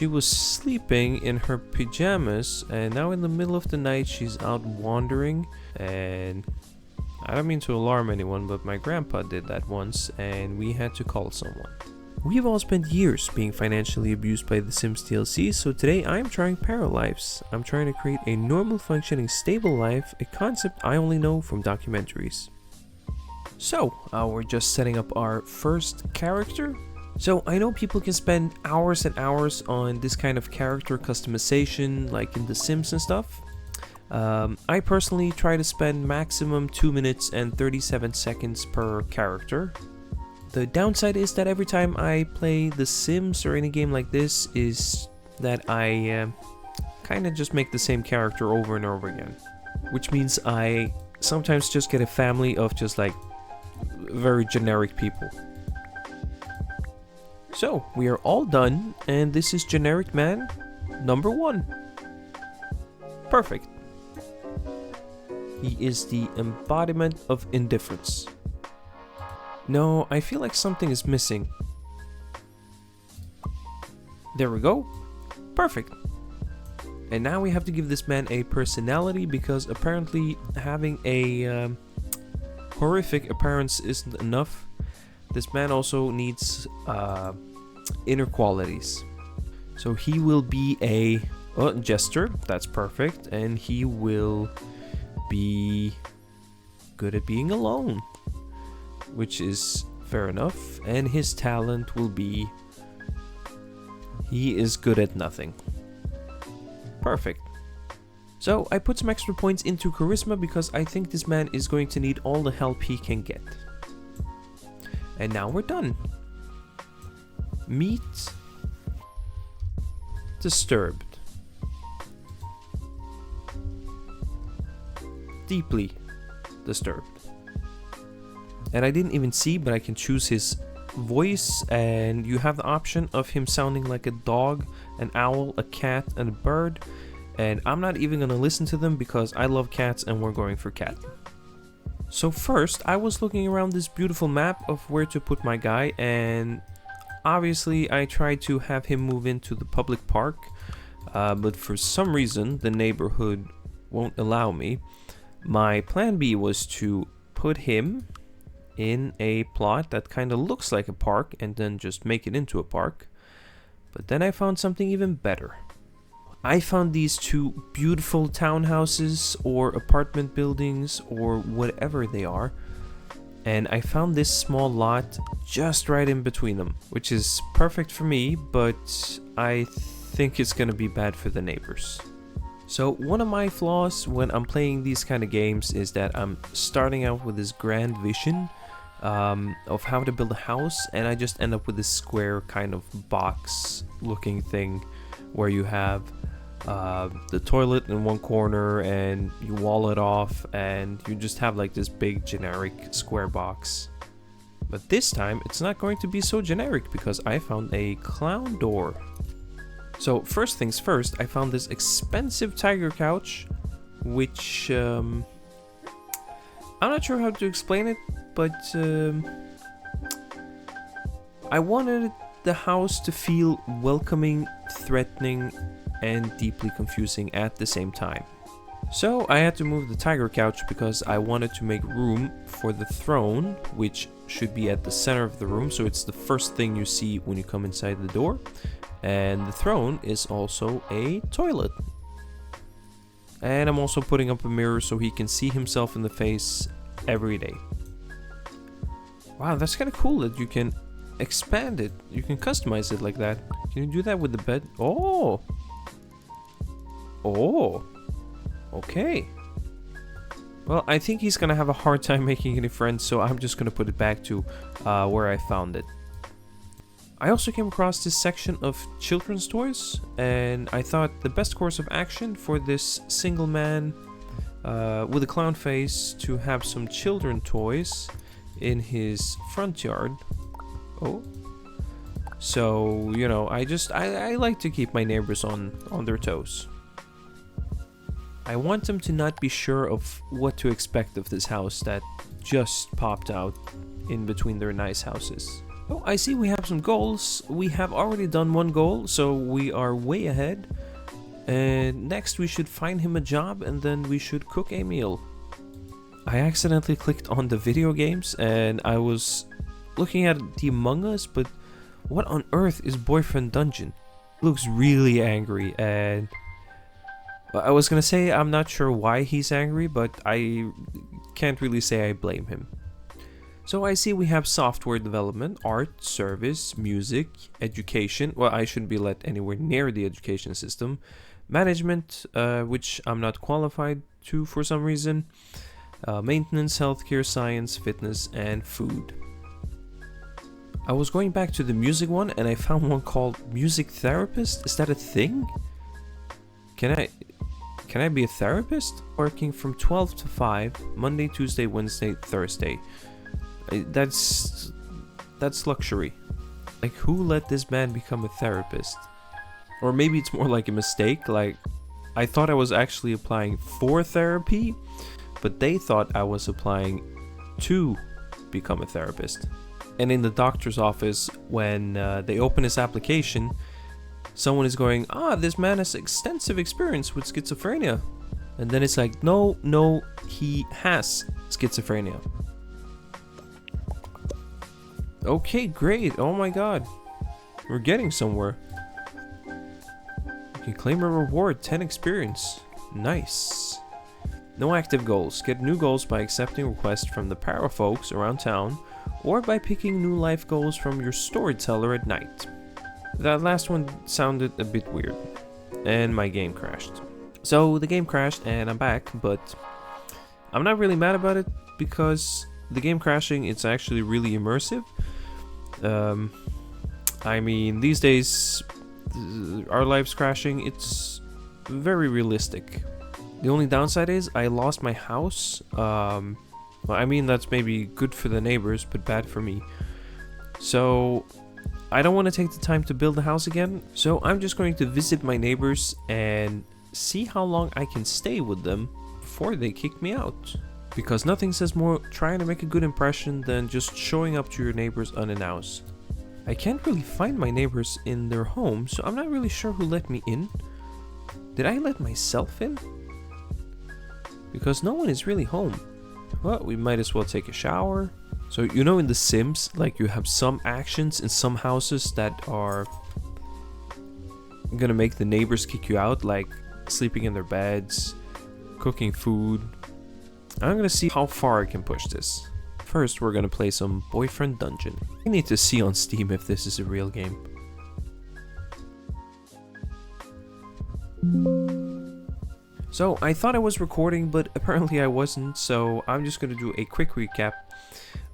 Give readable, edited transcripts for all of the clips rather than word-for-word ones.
she was sleeping in her pajamas, and now in the middle of the night she's out wandering. And I don't mean to alarm anyone, but my grandpa did that once and we had to call someone. We've all spent years being financially abused by The Sims DLC, so today I'm trying Paralives. I'm trying to create a normal functioning stable life, a concept I only know from documentaries. So, we're just setting up our first character. So I know people can spend hours and hours on this kind of character customization, like in The Sims and stuff. I personally try to spend maximum 2 minutes and 37 seconds per character. The downside is that every time I play The Sims or any game like this is that I kind of just make the same character over and over again. Which means I sometimes just get a family of just like very generic people. So, we are all done, and this is generic man number 1. Perfect. He is the embodiment of indifference. No, I feel like something is missing. There we go. Perfect. And now we have to give this man a personality, because apparently having a horrific appearance isn't enough. This man also needs inner qualities. So he will be a jester, that's perfect, and he will be good at being alone, which is fair enough, and his talent will be he is good at nothing. Perfect. So I put some extra points into charisma because I think this man is going to need all the help he can get. And now we're done. Meet disturbed. Deeply disturbed. And I didn't even see, but I can choose his voice, and you have the option of him sounding like a dog, an owl, a cat, and a bird. And I'm not even gonna listen to them because I love cats and we're going for cat. So first, I was looking around this beautiful map of where to put my guy, and obviously I tried to have him move into the public park, but for some reason the neighborhood won't allow me. My plan B was to put him in a plot that kind of looks like a park and then just make it into a park. But then I found something even better. I found these two beautiful townhouses or apartment buildings or whatever they are, and I found this small lot just right in between them, which is perfect for me, but I think it's gonna be bad for the neighbors. So one of my flaws when I'm playing these kind of games is that I'm starting out with this grand vision of how to build a house, and I just end up with this square kind of box looking thing where you have the toilet in one corner and you wall it off and you just have like this big generic square box. But this time it's not going to be so generic because I found a clown door. So first things first, I found this expensive tiger couch, which I'm not sure how to explain it, but I wanted the house to feel welcoming, threatening, and deeply confusing at the same time. So I had to move the tiger couch because I wanted to make room for the throne, which should be at the center of the room, so it's the first thing you see when you come inside the door. And the throne is also a toilet. And I'm also putting up a mirror so he can see himself in the face every day. Wow, that's kind of cool that you can expand it. You can customize it like that. Can you do that with the bed? Oh! Oh! Okay. Well, I think he's gonna have a hard time making any friends, so I'm just gonna put it back to where I found it. I also came across this section of children's toys, and I thought the best course of action for this single man with a clown face to have some children toys in his front yard. Oh. So, you know, I like to keep my neighbors on their toes. I want them to not be sure of what to expect of this house that just popped out in between their nice houses. Oh, I see we have some goals. We have already done one goal, so we are way ahead. And next we should find him a job, and then we should cook a meal. I accidentally clicked on the video games, and I was looking at the Among Us, but what on earth is Boyfriend Dungeon? He looks really angry, and I was gonna say I'm not sure why he's angry, but I can't really say I blame him. So I see we have software development, art, service, music, education. Well, I shouldn't be let anywhere near the education system. Management, which I'm not qualified to for some reason. Maintenance, healthcare, science, fitness, and food. I was going back to the music one and I found one called music therapist. Is that a thing? Can I be a therapist? Working from 12 to 5, Monday, Tuesday, Wednesday, Thursday. That's luxury. Like, who let this man become a therapist? Or maybe it's more like a mistake. Like, I thought I was actually applying for therapy, but they thought I was applying to become a therapist. And in the doctor's office, when they open his application, someone is going, this man has extensive experience with schizophrenia. And then it's like, no, he has schizophrenia. Okay, great. Oh my god. We're getting somewhere. You can claim a reward, 10 experience. Nice. No active goals. Get new goals by accepting requests from the para folks around town, or by picking new life goals from your storyteller at night. That last one sounded a bit weird, and my game crashed. So the game crashed and I'm back, but I'm not really mad about it because the game crashing, it's actually really immersive. I mean, these days, our lives crashing, it's very realistic. The only downside is I lost my house. Well, I mean, that's maybe good for the neighbors, but bad for me. So I don't want to take the time to build a house again. So I'm just going to visit my neighbors and see how long I can stay with them before they kick me out. Because nothing says more trying to make a good impression than just showing up to your neighbors unannounced. I can't really find my neighbors in their home, so I'm not really sure who let me in. Did I let myself in? Because no one is really home. Well, we might as well take a shower. So, you know, in The Sims, like, you have some actions in some houses that are gonna make the neighbors kick you out, like sleeping in their beds, cooking food. I'm gonna see how far I can push this. First, we're gonna play some Boyfriend Dungeon. I need to see on Steam if this is a real game. So, I thought I was recording, but apparently I wasn't, so I'm just gonna do a quick recap.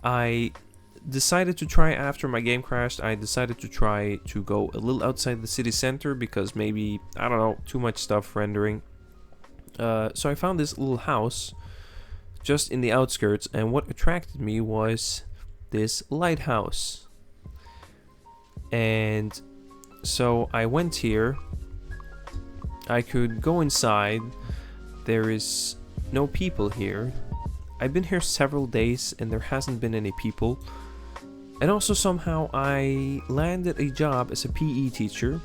I decided to try, after my game crashed, I decided to try to go a little outside the city center because maybe, I don't know, too much stuff rendering. So I found this little house just in the outskirts, and what attracted me was this lighthouse. And so I went here. I could go inside. There is no people here. I've been here several days and there hasn't been any people. And also somehow I landed a job as a PE teacher.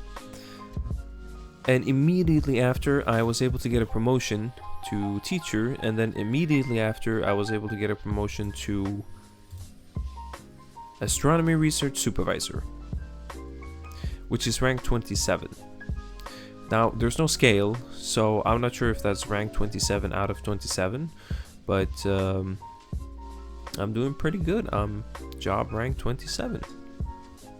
And immediately after I was able to get a promotion to teacher, and then immediately after I was able to get a promotion to astronomy research supervisor, which is rank 27. Now there's no scale, so I'm not sure if that's rank 27 out of 27, but I'm doing pretty good. I'm job rank 27.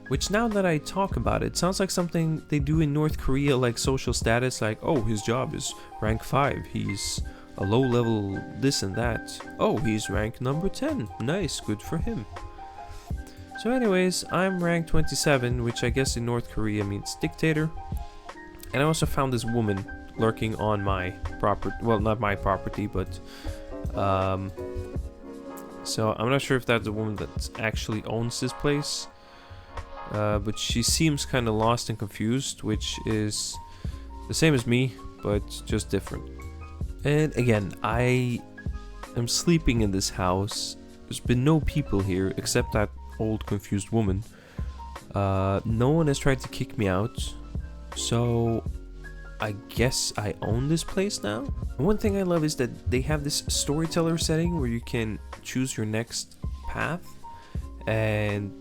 Which, now that I talk about it, sounds like something they do in North Korea, like social status, like, oh, his job is rank 5, he's a low level this and that. Oh, he's rank number 10, nice, good for him. So anyways, I'm rank 27, which I guess in North Korea means dictator. And I also found this woman lurking on my property, well, not my property, but so I'm not sure if that's the woman that actually owns this place. But she seems kind of lost and confused, which is the same as me, but just different. And again, I am sleeping in this house. There's been no people here, except that old confused woman. No one has tried to kick me out, so I guess I own this place now. One thing I love is that they have this storyteller setting where you can choose your next path, and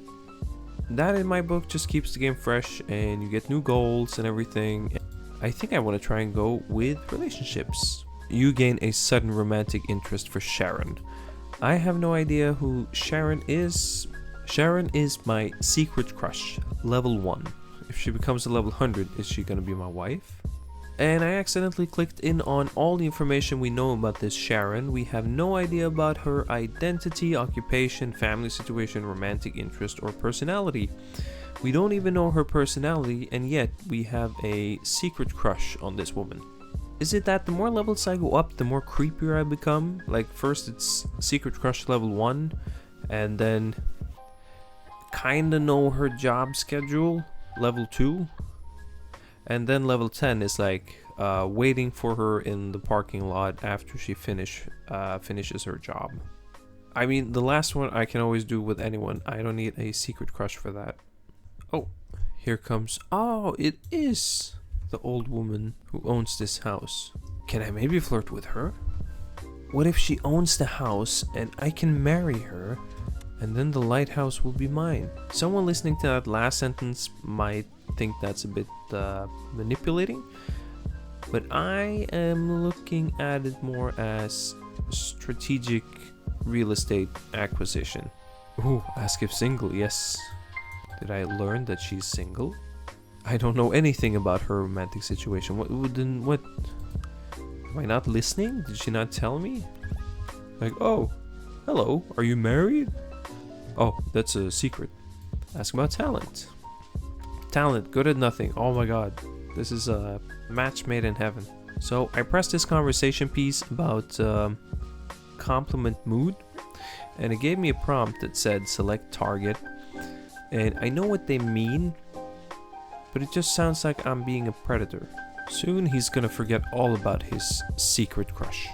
that in my book just keeps the game fresh and you get new goals and everything. I think I want to try and go with relationships. You gain a sudden romantic interest for Sharon. I have no idea who Sharon is. Sharon is my secret crush, level 1. If she becomes a level 100, is she gonna be my wife? And I accidentally clicked in on all the information we know about this Sharon. We have no idea about her identity, occupation, family situation, romantic interest, or personality. We don't even know her personality, and yet we have a secret crush on this woman. Is it that the more levels I go up, the more creepier I become? Like first it's secret crush level 1, and then kinda know her job schedule, level 2. And then level 10 is like waiting for her in the parking lot after she finishes her job. I mean, the last one I can always do with anyone. I don't need a secret crush for that. Oh, here comes... Oh, it is the old woman who owns this house. Can I maybe flirt with her? What if she owns the house and I can marry her, and then the lighthouse will be mine? Someone listening to that last sentence might think that's a bit manipulating, but I am looking at it more as strategic real estate acquisition. Ooh, ask if single, yes. Did I learn that she's single? I don't know anything about her romantic situation. What? Am I not listening? Did she not tell me? Like, oh, hello, are you married? Oh, that's a secret. Ask about talent. Talent, good at nothing. Oh my god. This is a match made in heaven. So I pressed this conversation piece about compliment mood, and it gave me a prompt that said select target. And I know what they mean, but it just sounds like I'm being a predator. Soon he's gonna forget all about his secret crush.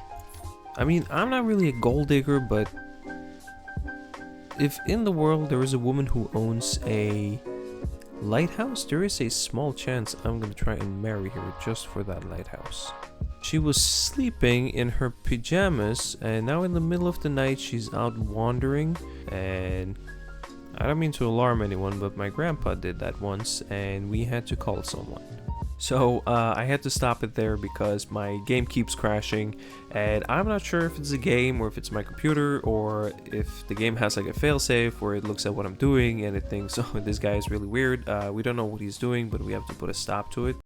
I mean, I'm not really a gold digger, but if in the world there is a woman who owns a lighthouse, there is a small chance I'm gonna try and marry her just for that lighthouse. She was sleeping in her pajamas, and now in the middle of the night she's out wandering. And I don't mean to alarm anyone, but my grandpa did that once and we had to call someone. So I had to stop it there because my game keeps crashing, and I'm not sure if it's a game or if it's my computer, or if the game has like a failsafe where it looks at what I'm doing and it thinks, oh, this guy is really weird. We don't know what he's doing, but we have to put a stop to it.